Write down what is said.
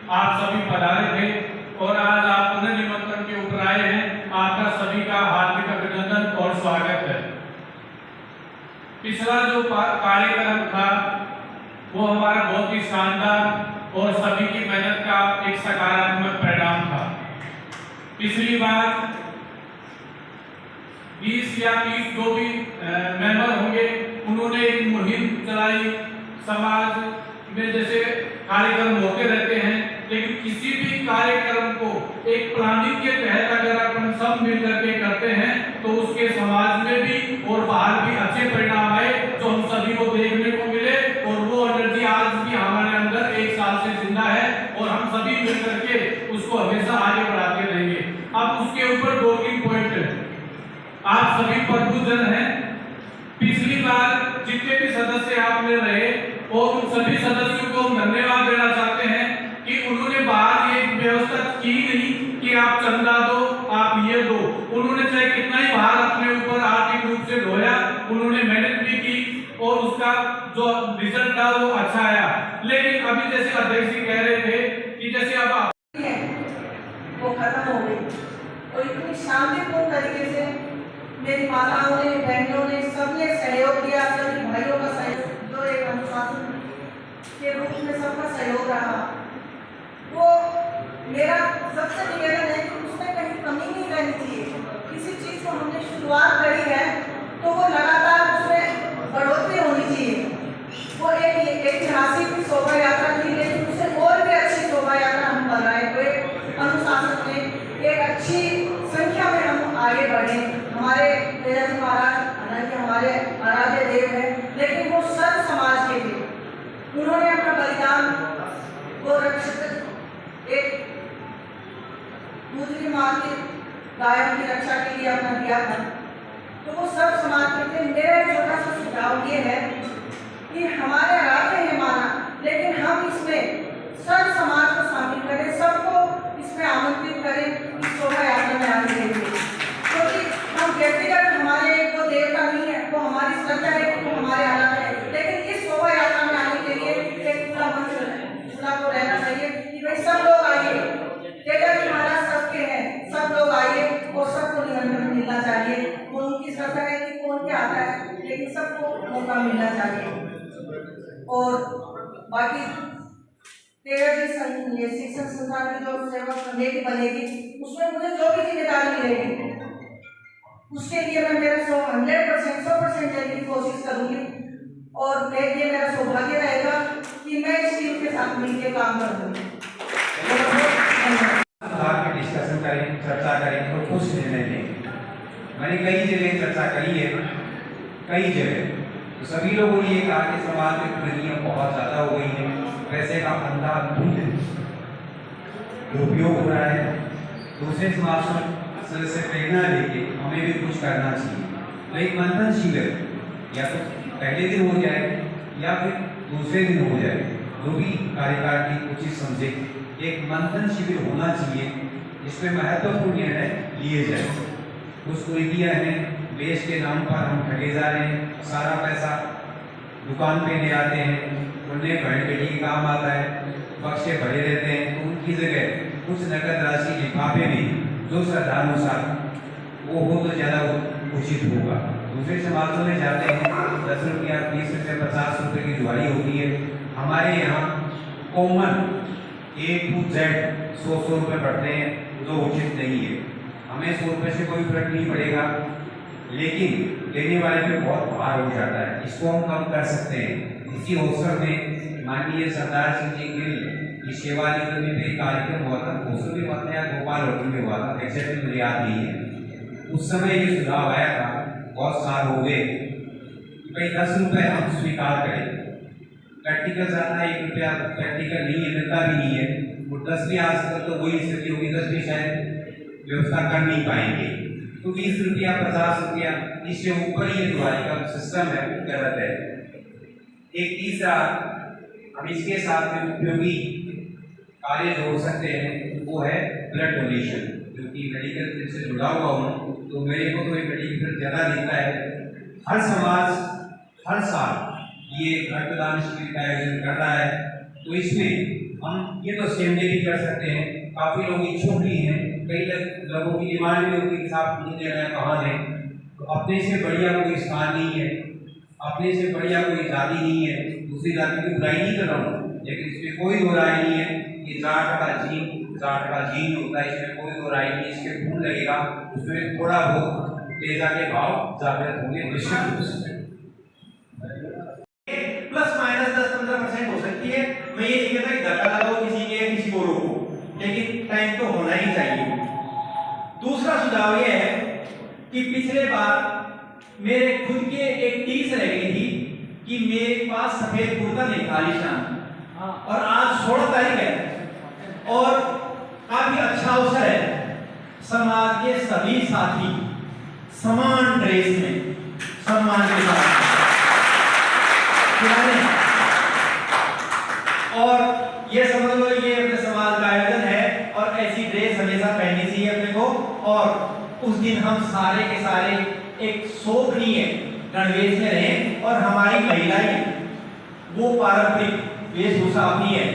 आप सभी पधारे थे और आज आप पुनः निमंत्रण के ऊपर आए हैं। आपका सभी का हार्दिक अभिनंदन और स्वागत है। पिछला जो कार्यक्रम था वो हमारा बहुत ही शानदार और सभी की मेहनत का एक सकारात्मक परिणाम था। पिछली बार 20 या 30 जो भी मेंबर होंगे उन्होंने एक मुहिम चलाई। समाज में जैसे कार्यक्रम होते रहते हैं, लेकिन किसी भी कार्यक्रम को एक प्लानिंग के तहत अगर अपन सब मिलकर के करते हैं तो उसके समाज में भी और बाहर भी अच्छे परिणाम आए जो हम सभी को देखने को मिले। और वो एनर्जी आज भी हमारे अंदर 1 साल से जिंदा है और हम सभी मिलकर के उसको हमेशा आगे बढ़ाते रहेंगे। अब उसके ऊपर 2-3 पॉइंट है। आप सभी प्रबुद्धजन हैं। पिछली बार जितने भी सदस्य आपने रहे और उन सभी सदस्यों को धन्यवाद देना चाहते हैं कि उन्होंने बाहर ये व्यवस्था की नहीं कि आप चंदा दो, आप ये दो। उन्होंने चाहे कितना ही बाहर अपने ऊपर आर्थिक रूप से ढोया, उन्होंने मेहनत भी की और उसका जो रिजल्ट था वो अच्छा आया। लेकिन अभी जैसे अध्यक्ष जी कह रहे थे कि जैसे अब वो खत्म हो गई और इतनी शांतिपूर्ण तरीके से मेरी माताओं ने, बहनों ने, सबने सहयोग दिया। सभी भाइयों का सहयोग जो एक अनुशासन के रूप में सबका सहयोग रहा, वो मेरा सबसे निवेदन है कि उसमें कहीं कमी नहीं रहनी चाहिए। किसी चीज़ को हमने शुरुआत करी है तो वो लगातार उसमें बढ़ोतरी होनी चाहिए। वो एक ऐतिहासिक शोभा यात्रा थी, लेकिन उससे और भी अच्छी शोभा यात्रा हम बनाए हुए अनुशासन में एक अच्छी संख्या में हम आगे बढ़े। हमारे तेजा जी महाराज हालांकि हमारे आराध्य देव है, लेकिन वो सर्व समाज के थे। उन्होंने अपना बलिदान वो रक्षित एक दूसरी माँ की गायों की रक्षा के लिए अपना दिया था, तो वो सर्व समाज के थे। मेरा छोटा सा सुझाव ये है कि हमारे राज्य है माना, लेकिन हम इसमें सर्व समाज को शामिल करें, सबको इसमें आमंत्रित करें इस शोभा यात्रा में आने के लिए। क्योंकि हम व्यक्तिगत हमारे वो देवता नहीं है, वो हमारी श्रद्धा है, वो हमारे आराध्य है, लेकिन इस शोभा यात्रा में आने के लिए एक पूरा मंच खुला को रहना चाहिए कि भाई सब लोग आइए। तेजा जी महाराज सबके हैं, सब लोग आइए और सबको निमंत्रण मिलना चाहिए। वो उनकी श्रद्धा है कि कौन क्या आता है, लेकिन सबको मौका मिलना चाहिए। और बाकी तेजा जी शिक्षण संस्थान की जो सेवा कमेटी बनेगी उसमें मुझे जो भी जिम्मेदारी मिलेगी उसके लिए मैं मेरा 100% देने की कोशिश करूंगी। और ये मेरा सौभाग्य रहेगा कि मैं इस टीम के साथ मिलकर काम करूंगी। डिस्कशन करें, चर्चा करें और कुछ निर्णय लें। मैंने कई जगह चर्चा करी है, कई जगह तो सभी लोगों ने ये कहा कि समाज में कुरीतियां बहुत ज़्यादा हो गई हैं, पैसे का अंधाधुंध दुरुपयोग हो रहा है। दूसरे समाज से प्रेरणा लेके हमें भी कुछ करना चाहिए। तो एक मंथन शिविर या तो पहले दिन हो जाए या फिर दूसरे दिन हो जाए, जो भी कार्यकारिणी उचित समझे, एक मंथन शिविर होना चाहिए जिसमें महत्वपूर्ण निर्णय लिए जाए। कुछ कुरीतियां हैं, देश के नाम पर हम ठगे जा रहे हैं, सारा पैसा दुकान पे ले आते हैं, उन्हें बहन बेटी के काम आता है, बक्से भरे रहते हैं, तो उनकी जगह कुछ नकद राशि लिफाफे में जो श्रद्धानुसार वो हो तो ज़्यादा उचित होगा। दूसरे समाजों में जाते हैं 10 रुपया, 20 रुपये, 50 रुपये की जुआरी होती है। हमारे यहाँ कॉमन A to Z 100 रुपये पड़ते हैं, जो उचित नहीं है। हमें 100 रुपये से कोई फर्क नहीं पड़ेगा, लेकिन लेने वाले पे बहुत भार हो जाता है। इसको हम कम कर सकते हैं। इसी अवसर में माननीय सरदार सिंह जी गिल की सेवा निगम में एक कार्यक्रम हुआ था, भोसू में हुआ था या गोपाल होटल में हुआ था, एग्जैक्टली मुझे याद नहीं है। उस समय ये सुझाव आया था, बहुत साल हो गए, भाई 10 रुपये हम स्वीकार करें। प्रैक्टिकल ज़्यादा 1 रुपया प्रैक्टिकल नहीं है, मिलता भी नहीं है। वो 10 भी आ सकता तो वही स्थिति होगी, 10 भी शायद व्यवस्था कर नहीं पाएंगे। तो 20 रुपया, 50 रुपया, इससे ऊपर ये जुआरी का सिस्टम है वो गलत है। एक तीसरा हम इसके साथ में उपयोगी कार्य जोड़ सकते हैं, वो है ब्लड डोनेशन। क्योंकि मेडिकल फील्ड से जुड़ा हुआ हूँ तो मेरे को तो एक मेडिकल फील्ड ज़्यादा दिखता है। हर समाज हर साल ये रक्तदान शिविर का आयोजन कर रहा है, तो इसमें हम ये तो सेमली भी कर सकते हैं, काफ़ी लोग इच्छुक भी हैं, कई लोगों की डिमांड भी होती है कि साहब मुझे नया कहाँ दें। तो अपने से बढ़िया कोई स्थान नहीं है, अपने से बढ़िया कोई जाति नहीं है। दूसरी जाति की बुराई नहीं कर रहा हूँ, लेकिन इसमें कोई दो राय नहीं है कि जाट का जीन होता है, इसमें कोई दो राय नहीं। इसके खून लगेगा, उसमें थोड़ा बहुत तेजा के भाव जागृत होंगे निश्चित रूप से। प्लस माइनस 10-15% हो सकती है। मैं ये नहीं कहता कि धक्का लगाओ किसी को रोको, लेकिन टाइम तो होना ही चाहिए। दूसरा सुझाव ये है कि पिछले बार मेरे खुद के एक टीस रह गई थी कि मेरे पास सफेद कुर्ता नहीं था आलीशान, और आज 16 तारीख है और काफी अच्छा अवसर है। समाज के सभी साथी समान ड्रेस में सम्मान के साथ और ये समझ लो ये अपने समाज का आयोजन है और ऐसी ड्रेस हमेशा पहननी चाहिए अपने को। और उस दिन हम सारे के सारे एक शोभनीय गणवेश में रहें और हमारी महिलाएं वो पारंपरिक वेशभूषा अपनी है।